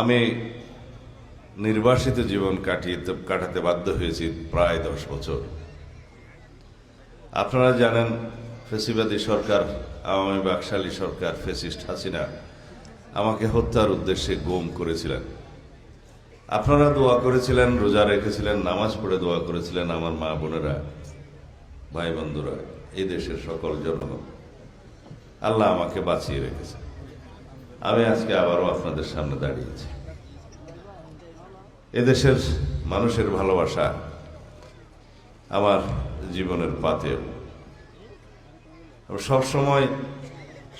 আমি নির্বাসিত জীবন কাটাতে বাধ্য হয়েছি প্রায় 10 বছর। আপনারা জানেন, ফ্যাসিবাদী সরকার, আওয়ামী বাকশালী সরকার, ফ্যাসিস্ট হাসিনা আমাকে হত্যার উদ্দেশ্যে গুম করেছিলেন। আপনারা দোয়া করেছিলেন, রোজা রেখেছিলেন, নামাজ পড়ে দোয়া করেছিলেন, আমার মা বোনেরা, ভাই বন্ধুরা, এই দেশের সকল জনগণ। আল্লাহ আমাকে বাঁচিয়ে রেখেছে। আমি আজকে আবারও আপনাদের সামনে দাঁড়িয়েছি। এদেশের মানুষের ভালোবাসা আমার জীবনের পাথেয়। সবসময়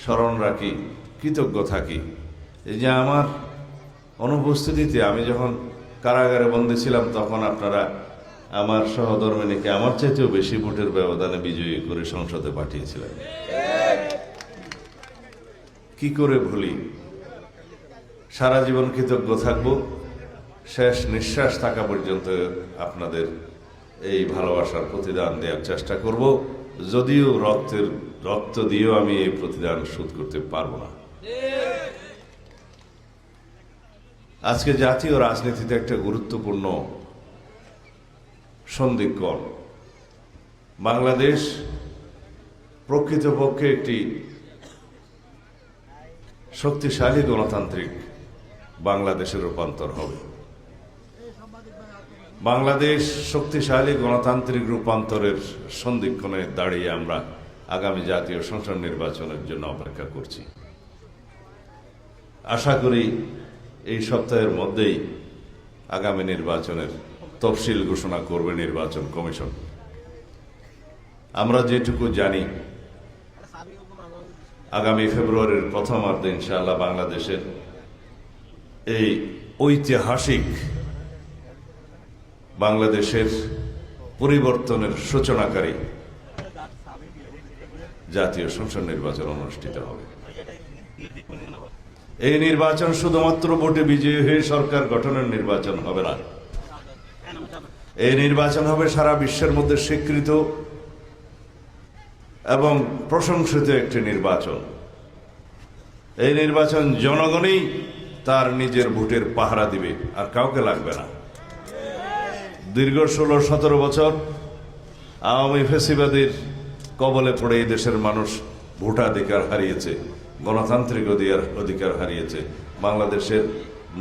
স্মরণ রাখি, কৃতজ্ঞ থাকি এই যে আমার অনুপস্থিতিতে, আমি যখন কারাগারে বন্দী ছিলাম, তখন আপনারা আমার সহধর্মিণীকে আমার চাইতেও বেশি ভোটের ব্যবধানে বিজয়ী করে সংসদে পাঠিয়েছিলেন। কি করে ভুলি? সারা জীবন কৃতজ্ঞ থাকব, শেষ নিঃশ্বাস থাকা পর্যন্ত আপনাদের এই ভালোবাসার প্রতিদান দেওয়ার চেষ্টা করব। যদিও রক্ত দিয়েও আমি এই প্রতিদান শোধ করতে পারবো না। আজকে জাতীয় রাজনীতিতে একটা গুরুত্বপূর্ণ সন্ধিক্ষণ। বাংলাদেশ প্রকৃতপক্ষে একটি শক্তিশালী গণতান্ত্রিক বাংলাদেশে রূপান্তর হবে। বাংলাদেশ শক্তিশালী গণতান্ত্রিক রূপান্তরের সন্ধিক্ষণে দাঁড়িয়ে আমরা আগামী জাতীয় সংসদ নির্বাচনের জন্য অপেক্ষা করছি। আশা করি এই সপ্তাহের মধ্যেই আগামী নির্বাচনের তফসিল ঘোষণা করবে নির্বাচন কমিশন। আমরা যেটুকু জানি, আগামী ফেব্রুয়ারির প্রথমার্ধে ইনশাআল্লাহ বাংলাদেশের এই ঐতিহাসিক বাংলাদেশের পরিবর্তনের সূচনাকারী জাতীয় সংসদ নির্বাচন অনুষ্ঠিত হবে। এই নির্বাচন শুধুমাত্র ভোটে বিজয়ী হয়ে সরকার গঠনের নির্বাচন হবে না। এই নির্বাচন হবে সারা বিশ্বের মধ্যে স্বীকৃত এবং প্রশংসিত একটি নির্বাচন। এই নির্বাচন জনগণই তার নিজের ভোটের পাহারা দিবে, আর কাউকে লাগবে না। দীর্ঘ 16-17 বছর আওয়ামী ফ্যাসিবাদের কবলে পড়ে এই দেশের মানুষ ভোটাধিকার হারিয়েছে, গণতান্ত্রিক অধিকার হারিয়েছে, বাংলাদেশের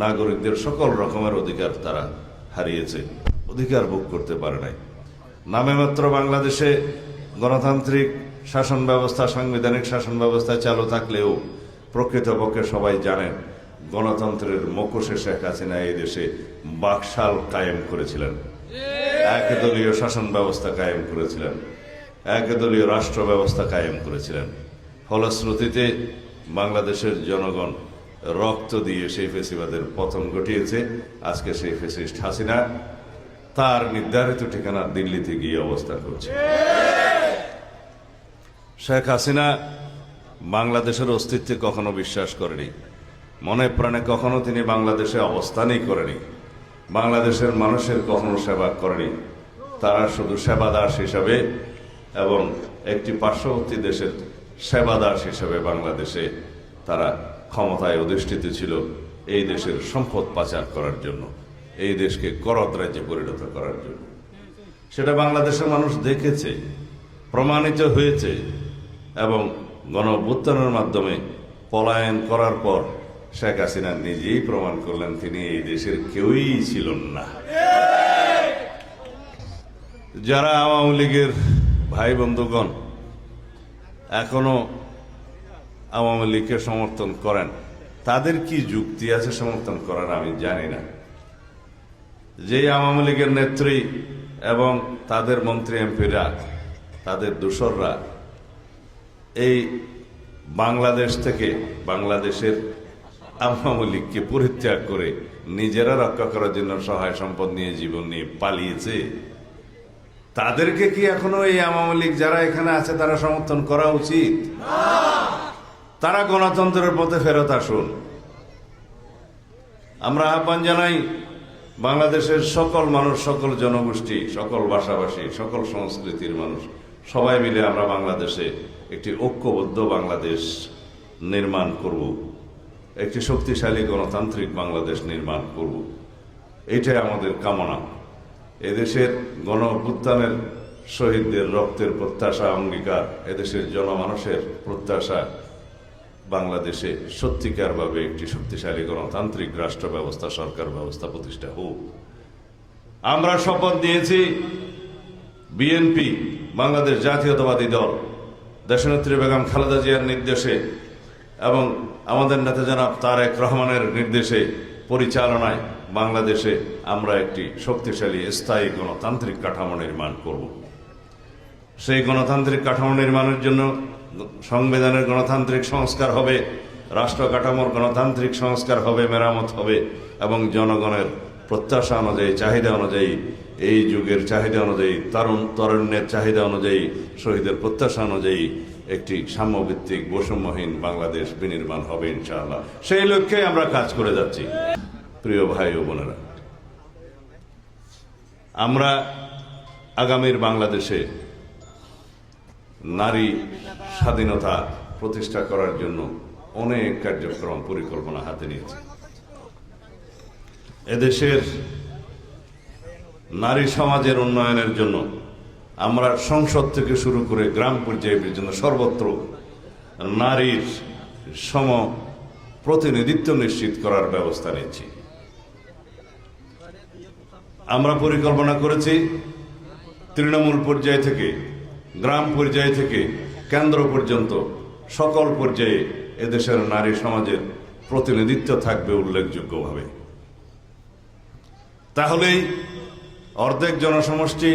নাগরিকদের সকল রকমের অধিকার তারা হারিয়েছে, অধিকার ভোগ করতে পারে নাই। নামে মাত্র বাংলাদেশে গণতান্ত্রিক শাসন ব্যবস্থা, সাংবিধানিক শাসন ব্যবস্থা চালু থাকলেও প্রকৃতপক্ষে সবাই জানেন গণতন্ত্রের মুখোশে শেখ হাসিনা এই দেশে বাকশাল কায়েম করেছিলেন, একদলীয় শাসন ব্যবস্থা কায়েম করেছিলেন, একদলীয় রাষ্ট্র ব্যবস্থা কায়েম করেছিলেন। ফলশ্রুতিতে বাংলাদেশের জনগণ রক্ত দিয়ে সেই ফ্যাসিবাদের পতন ঘটিয়েছে। আজকে সেই ফ্যাসিস্ট হাসিনা তার নির্ধারিত ঠিকানা দিল্লিতে গিয়ে অবস্থান করছে। শেখ হাসিনা বাংলাদেশের অস্তিত্বে কখনো বিশ্বাস করেনি, মনে প্রাণে কখনো তিনি বাংলাদেশে অবস্থানই করেনি, বাংলাদেশের মানুষের কখনো সেবা করেনি। তারা শুধু সেবাদাস হিসাবে এবং একটি পার্শ্ববর্তী দেশের সেবাদাস হিসাবে বাংলাদেশে তারা ক্ষমতায় অধিষ্ঠিত ছিল, এই দেশের সম্পদ পাচার করার জন্য, এই দেশকে করদ রাজ্যে পরিণত করার জন্য। সেটা বাংলাদেশের মানুষ দেখেছে, প্রমাণিত হয়েছে এবং গণ-অভ্যুত্থানের মাধ্যমে পলায়ন করার পর শেখ হাসিনা নিজেই প্রমাণ করলেন তিনি এই দেশের কেউই ছিলেন না। যারা আওয়ামী লীগের ভাই বন্ধুগণ এখনো আওয়ামী লীগকে সমর্থন করেন, তাদের কি যুক্তি আছে সমর্থন করার আমি জানি না। যে আওয়ামী লীগের নেত্রী এবং তাদের মন্ত্রী এমপিরা, তাদের দোসররা এই বাংলাদেশ থেকে বাংলাদেশের আওয়ামী লীগকে পরিত্যাগ করে নিজেরা রক্ষা করার জন্য সহায় সম্পদ নিয়ে জীবন নিয়ে পালিয়েছে, তাদেরকে কি এখনো এই আওয়ামী লীগ যারা এখানে আছে তারা সমর্থন করা উচিত? তারা গণতন্ত্রের পথে ফেরত আসুন। আমরা আহ্বান জানাই বাংলাদেশের সকল মানুষ, সকল জনগোষ্ঠী, সকল ভাষাভাষী, সকল সংস্কৃতির মানুষ সবাই মিলে আমরা বাংলাদেশে একটি ঐক্যবদ্ধ বাংলাদেশ নির্মাণ করব। একটি শক্তিশালী গণতান্ত্রিক বাংলাদেশ নির্মাণ করব। এটাই আমাদের কামনা। এদেশের গণ অভ্যুত্থানের শহীদদের রক্তের প্রত্যাশা, অঙ্গীকার, এদেশের জনমানুষের প্রত্যাশা বাংলাদেশে সত্যিকারভাবে একটি শক্তিশালী গণতান্ত্রিক রাষ্ট্র ব্যবস্থা, সরকার ব্যবস্থা প্রতিষ্ঠা হোক। আমরা শপথ নিয়েছি বিএনপি, বাংলাদেশ জাতীয়তাবাদী দল, দেশনেত্রী বেগম খালেদা জিয়ার নির্দেশে এবং আমাদের নেতা জনাব তারেক রহমানের নির্দেশে, পরিচালনায় বাংলাদেশে আমরা একটি শক্তিশালী স্থায়ী গণতান্ত্রিক কাঠামো নির্মাণ করব। সেই গণতান্ত্রিক কাঠামো নির্মাণের জন্য সংবিধানের গণতান্ত্রিক সংস্কার হবে, রাষ্ট্র কাঠামোর গণতান্ত্রিক সংস্কার হবে, মেরামত হবে এবং জনগণের প্রত্যাশা অনুযায়ী, চাহিদা অনুযায়ী, এই যুগের চাহিদা অনুযায়ী, তরুণের চাহিদা অনুযায়ী, শহীদের প্রত্যাশা অনুযায়ী একটি সাম্যভিত্তিক বৈষম্যহীন বাংলাদেশ বিনির্মাণ হবে ইনশাআল্লাহ। সেই লক্ষ্যে আমরা কাজ করে যাচ্ছি। প্রিয় ভাই ও বোনেরা, আমরা আগামীর বাংলাদেশে নারী স্বাধীনতা প্রতিষ্ঠা করার জন্য অনেক কার্যক্রম, পরিকল্পনা হাতে নিয়েছি। এদেশের নারী সমাজের উন্নয়নের জন্য আমরা সংসদ থেকে শুরু করে গ্রাম পর্যায়ে পর্যন্ত সর্বত্র নারীর সম প্রতিনিধিত্ব নিশ্চিত করার ব্যবস্থা নিচ্ছি। আমরা পরিকল্পনা করেছি তৃণমূল পর্যায় থেকে, গ্রাম পর্যায় থেকে কেন্দ্র পর্যন্ত সকল পর্যায়ে এদেশের নারী সমাজের প্রতিনিধিত্ব থাকবে উল্লেখযোগ্যভাবে। তাহলেই অর্ধেক জনসমষ্টি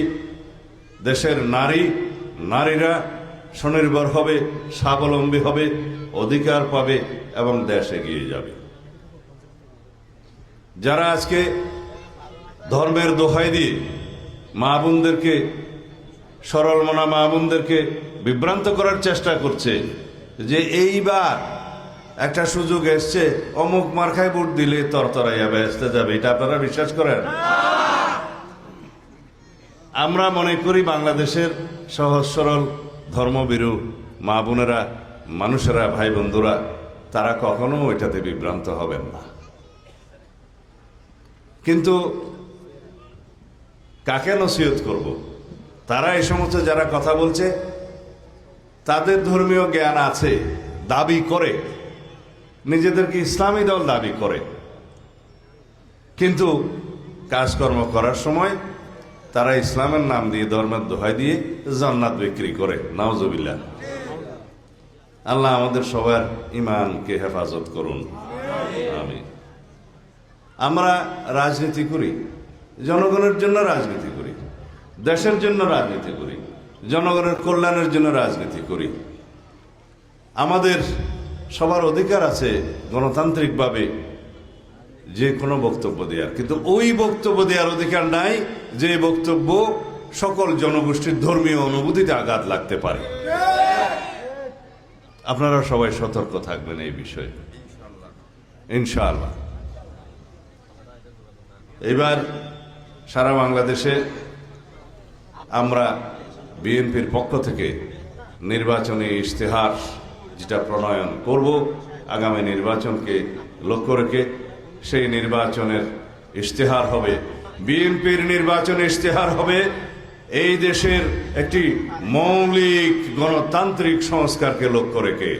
দেশের নারীরা স্বনির্ভর হবে, স্বাবলম্বী হবে, অধিকার পাবে এবং দেশ এগিয়ে যাবে। যারা আজকে ধর্মের দোহাই দিয়ে মা বোনদেরকে, সরল মনা মা বোনদেরকে বিভ্রান্ত করার চেষ্টা করছে যে এইবার একটা সুযোগ এসছে, অমুক মার্কায় ভোট দিলে তরতরাইয়া বেহেশতে যাবে, এটা আপনারা বিশ্বাস করেন? আমরা মনে করি বাংলাদেশের সহজ সরল ধর্মভীরু মা বোনেরা, মানুষেরা, ভাই বন্ধুরা, তারা কখনো ওইটাতে বিভ্রান্ত হবেন না। কিন্তু কাকে নসিহত করব? তারা এই সমস্ত যারা কথা বলছে তাদের ধর্মীয় জ্ঞান আছে, দাবি করে, নিজেদেরকে ইসলামী দল দাবি করে, কিন্তু কাজকর্ম করার সময় তারা ইসলামের নাম দিয়ে, ধর্মের দোহাই দিয়ে জান্নাত বিক্রি করে। নাউজুবিল্লাহ। আল্লাহ আমাদের সবার ঈমানকে হেফাজত করুন, আমিন। আমরা রাজনীতি করি, জনগণের জন্য রাজনীতি করি, দেশের জন্য রাজনীতি করি, জনগণের কল্যাণের জন্য রাজনীতি করি। আমাদের সবার অধিকার আছে গণতান্ত্রিকভাবে যে কোনো বক্তব্য দেওয়ার, কিন্তু ওই বক্তব্য দেওয়ার অধিকার নাই যে বক্তব্য সকল জনগোষ্ঠীর ধর্মীয় অনুভূতিতে আঘাত লাগতে পারে। আপনারা সবাই সতর্ক থাকবেন এই বিষয়ে ইনশাআল্লাহ। এবার সারা বাংলাদেশে আমরা বিএনপির পক্ষ থেকে নির্বাচনী ইশতেহার যেটা প্রণয়ন করব আগামী নির্বাচনকে লক্ষ্য রেখে, সেই নির্বাচনের ইশতেহার হবে, বিএনপির নির্বাচনী ইশতেহার হবে এই দেশের একটি মৌলিক গণতান্ত্রিক সংস্কারকে লক্ষ্য রেখে।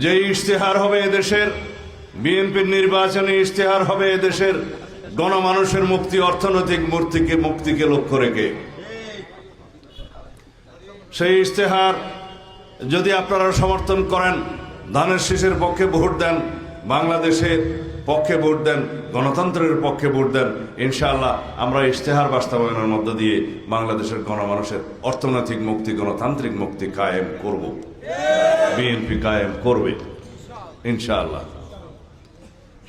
যে ইশতেহার হবে এদেশের বিএনপির নির্বাচনী ইশতেহার হবে এদেশের গণমানুষের মুক্তি, অর্থনৈতিক মুক্তিকে লক্ষ্য রেখে। সেই ইশতেহার যদি আপনারা সমর্থন করেন, ধানের শীষের পক্ষে ভোট দেন, বাংলাদেশের পক্ষে ভোট দেন, গণতন্ত্রের পক্ষে ভোট দেন, ইনশাআল্লাহ আমরা ইশতেহার বাস্তবায়নের মধ্য দিয়ে বাংলাদেশের গণমানুষের অর্থনৈতিক মুক্তি, গণতান্ত্রিক মুক্তি কায়েম করব, বিএনপি কায়েম করবে ইনশাআল্লাহ।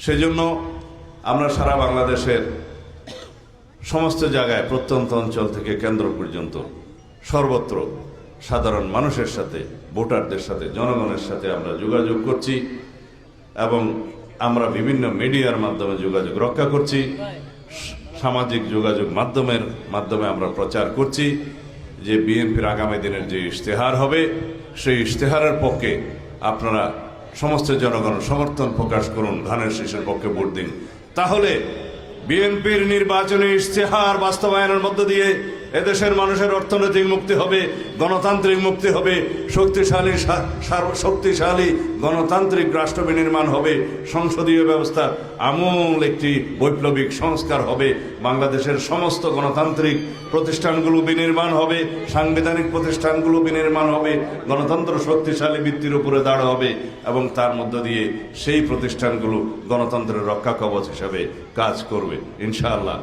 সেজন্য আমরা সারা বাংলাদেশের সমস্ত জায়গায়, প্রত্যন্ত অঞ্চল থেকে কেন্দ্র পর্যন্ত সর্বত্র সাধারণ মানুষের সাথে, ভোটারদের সাথে, জনগণের সাথে আমরা যোগাযোগ করছি এবং আমরা বিভিন্ন মিডিয়ার মাধ্যমে যোগাযোগ রক্ষা করছি, সামাজিক যোগাযোগ মাধ্যমে আমরা প্রচার করছি যে বিএনপির আগামী দিনের যে ইশতেহার হবে সেই ইশতেহারের পক্ষে আপনারা সমস্ত জনগণ সমর্থন প্রকাশ করুন, ধানের শীষের পক্ষে ভোট দিন। তাহলে বিএনপির নির্বাচনী ইশতেহার বাস্তবায়নের মধ্য দিয়ে এদেশের মানুষের অর্থনৈতিক মুক্তি হবে, গণতান্ত্রিক মুক্তি হবে, শক্তিশালী গণতান্ত্রিক রাষ্ট্র বিনির্মাণ হবে, সংসদীয় ব্যবস্থা আমূল একটি বৈপ্লবিক সংস্কার হবে, বাংলাদেশের সমস্ত গণতান্ত্রিক প্রতিষ্ঠানগুলো বিনির্মাণ হবে, সাংবিধানিক প্রতিষ্ঠানগুলো বিনির্মাণ হবে, গণতন্ত্র শক্তিশালী ভিত্তির উপরে দাঁড় হবে এবং তার মধ্য দিয়ে সেই প্রতিষ্ঠানগুলো গণতন্ত্রের রক্ষা কবচ হিসাবে কাজ করবে ইনশাআল্লাহ।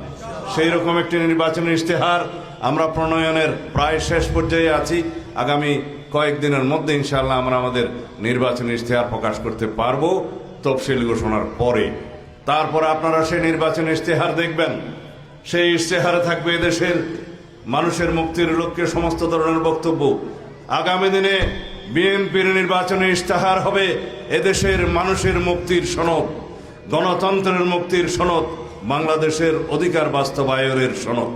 সেই রকম একটি নির্বাচনী ইশতেহার আমরা প্রণয়নের প্রায় শেষ পর্যায়ে আছি। আগামী কয়েকদিনের মধ্যে ইনশাআল্লাহ আমরা আমাদের নির্বাচনী ইশতেহার প্রকাশ করতে পারবো তফসিল ঘোষণার পরে। তারপরে আপনারা সেই নির্বাচনী ইশতেহার দেখবেন। সেই ইশতেহারে থাকবে এদেশের মানুষের মুক্তির লক্ষ্যে সমস্ত ধরনের বক্তব্য। আগামী দিনে বিএনপির নির্বাচনী ইশতেহার হবে এদেশের মানুষের মুক্তির সনদ, গণতন্ত্রের মুক্তির সনদ, বাংলাদেশের অধিকার বাস্তবায়নের সনদ।